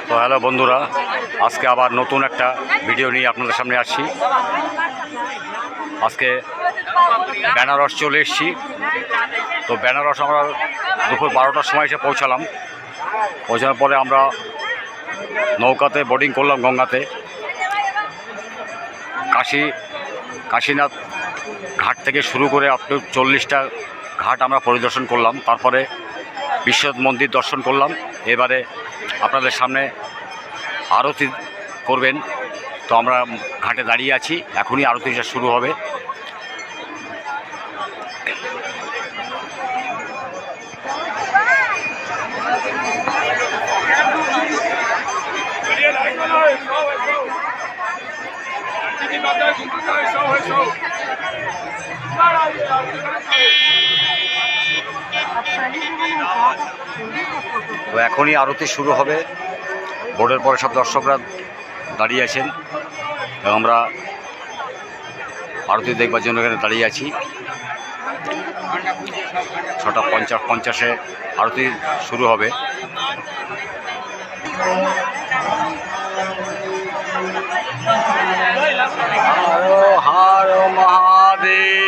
তো হ্যালো বন্ধুরা, আজকে আবার নতুন একটা ভিডিও নিয়ে আপনাদের সামনে আসছি। আজকে বেনারস চলে এসেছি। তো বেনারস আমরা দুপুর 12টার সময় এসে পৌঁছালাম। পৌঁছানোর পরে আমরা নৌকাতে বোটিং করলাম গঙ্গাতে। কাশীনাথ ঘাট থেকে শুরু করে আপ টু 40টা ঘাট আমরা পরিদর্শন করলাম। তারপরে বিশ্বনাথ মন্দির দর্শন করলাম। এবারে আপনাদের সামনে আরতি করবেন। তো আমরা ঘাটে দাঁড়িয়ে আছি, এখনই আরতিটা শুরু হবে। তো এখনই আরতি শুরু হবে। বোর্ডের পরে সব দর্শকরা দাঁড়িয়ে আছেন এবং আমরা আরতি দেখবার জন্য এখানে দাঁড়িয়ে আছি। 6:50 আরতি শুরু হবে। হর মহাদেব।